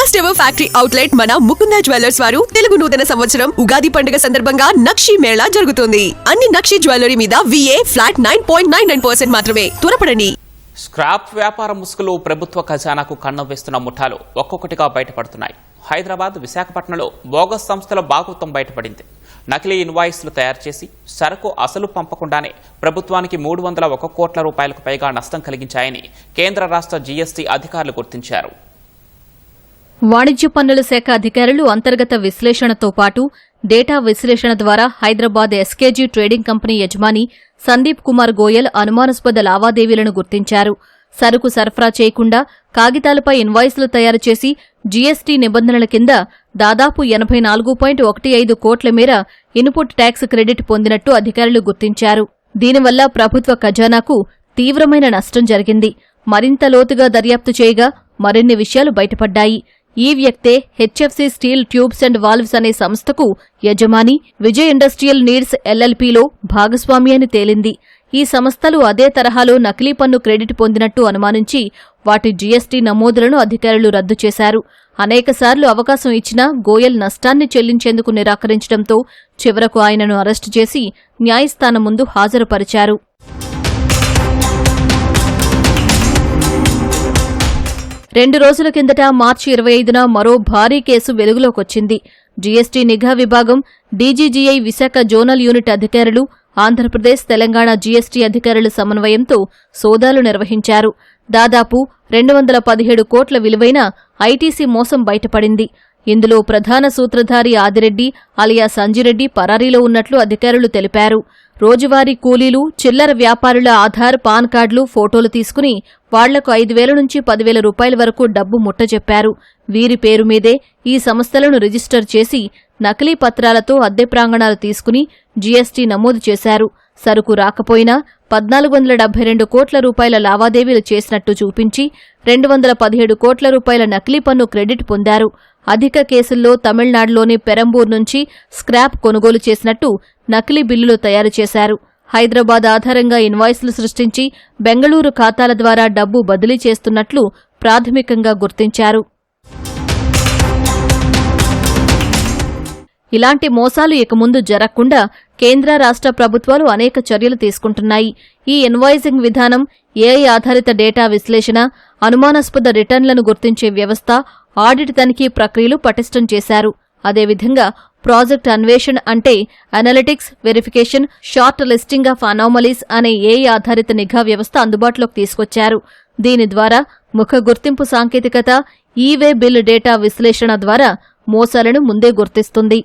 First ever factory outlet మన Mukunda jewellers వారు తెలుగు నూతన సంవత్సరం ఉగాది పండుగ సందర్భంగా నక్షి మేళా జరుగుతుంది. అన్ని నక్షి జ్యువెలరీ మీద VA ఫ్లాట్ 9.99% మాత్రమే. త్వరపడండి. స్క్రాప్ వ్యాపార ముసుగులో ప్రభుత్వ ఖజానాకు కన్నం వేస్తున్న ముఠాలు ఒక్కొక్కటిగా బయటపడుతున్నాయి. హైదరాబాద్, విశాఖపట్నంలో బోగస్ సంస్థల భాగవతం బయటపడింది. నకిలీ ఇన్వాయిస్లు తయారు చేసి సరుకు అసలు పంపకుండానే ప్రభుత్వానికి 301 కోట్ల రూపాయలకు పైగా నష్టం కలిగించాయని కేంద్ర రాష్ట్ర GST అధికారులు గుర్తించారు. వాణిజ్య పన్నుల శాఖ అధికారులు అంతర్గత విశ్లేషణతో పాటు డేటా విశ్లేషణ ద్వారా హైదరాబాద్ SKG ట్రేడింగ్ కంపెనీ యజమాని సందీప్ కుమార్ గోయల్ అనుమానాస్పద లావాదేవీలను గుర్తించారు. సరుకు సరఫరా చేయకుండా కాగితాలపై ఇన్వాయిస్లు తయారు చేసి GST నిబంధనల కింద దాదాపు 84.15 కోట్ల మేర ఇన్పుట్ ట్యాక్స్ క్రెడిట్ పొందినట్టు అధికారులు గుర్తించారు. దీనివల్ల ప్రభుత్వ ఖజానాకు తీవ్రమైన నష్టం జరిగింది. మరింత లోతుగా దర్యాప్తు చేయగా మరిన్ని విషయాలు బయటపడ్డాయి. ఈ వ్యక్తే HFC steel tubes and valves అనే సంస్థకు యజమాని, విజయ్ ఇండస్ట్రియల్ నీడ్స్ LLPలో భాగస్వామి అని తేలింది. ఈ సంస్థలు అదే తరహాలో నకిలీ పన్ను క్రెడిట్ పొందినట్టు అనుమానించి వాటి GST నమోదులను అధికారులు రద్దు చేశారు. అనేకసార్లు అవకాశం ఇచ్చినా గోయల్ నష్టాన్ని చెల్లించేందుకు నిరాకరించడంతో చివరకు ఆయనను అరెస్టు చేసి న్యాయస్థానం ముందు హాజరుపరిచారు. రెండు రోజుల కిందట మార్చి 25న మరో భారీ కేసు వెలుగులోకొచ్చింది. GST నిఘా విభాగం, DGGI విశాఖ జోనల్ యూనిట్ అధికారులు, ఆంధ్రప్రదేశ్, తెలంగాణ GST అధికారుల సమన్వయంతో సోదాలు నిర్వహించారు. దాదాపు 217 కోట్ల విలువైన ITC మోసం బయటపడింది. ఇందులో ప్రధాన సూత్రధారి ఆదిరెడ్డి అలియా సంజిరెడ్డి పరారీలో ఉన్నట్లు అధికారులు తెలిపారు. రోజువారీ కూలీలు, చిల్లర వ్యాపారుల ఆధార్, పాన్ కార్డులు, ఫోటోలు తీసుకుని వాళ్లకు 5,000 నుంచి 10,000 రూపాయల వరకు డబ్బు ముట్టజెప్పారు. వీరి పేరు మీదే ఈ సంస్థలను రిజిస్టర్ చేసి నకిలీ పత్రాలతో అద్దె ప్రాంగణాలు తీసుకుని GST నమోదు చేశారు. సరుకు రాకపోయినా 1,472 కోట్ల రూపాయల లావాదేవీలు చేసినట్టు చూపించి 217 కోట్ల రూపాయల నకిలీ పన్ను క్రెడిట్ పొందారు. అధిక కేసుల్లో తమిళనాడులోని పెరంబూర్ నుంచి స్క్రాప్ కొనుగోలు చేసినట్టు నకిలీ బిల్లులు తయారు చేశారు. హైదరాబాద్ ఆధారంగా ఇన్వాయిస్లు సృష్టించి బెంగళూరు ఖాతాల ద్వారా డబ్బు బదిలీ చేస్తున్నట్లు ప్రాథమికంగా గుర్తించారు. ఇలాంటి మోసాలు ఇక ముందు జరగకుండా కేంద్ర, రాష్ట్ర ప్రభుత్వాలు అనేక చర్యలు తీసుకుంటున్నాయి. ఈ ఇన్వాయిసింగ్ విధానం, AI ఆధారిత డేటా విశ్లేషణ, అనుమానాస్పద రిటర్న్లను గుర్తించే వ్యవస్థ, ఆడిట్ తనిఖీ ప్రక్రియలు పటిష్టం చేశారు. అదేవిధంగా ప్రాజెక్ట్ అన్వేషణ్ అంటే analytics, verification, short listing of anomalies అనే AI ఆధారిత నిఘా వ్యవస్థ అందుబాటులోకి తీసుకొచ్చారు. దీని ద్వారా ముఖ గుర్తింపు సాంకేతికత, ఈ-వే బిల్ డేటా విశ్లేషణ ద్వారా మోసాలను ముందే గుర్తిస్తుంది.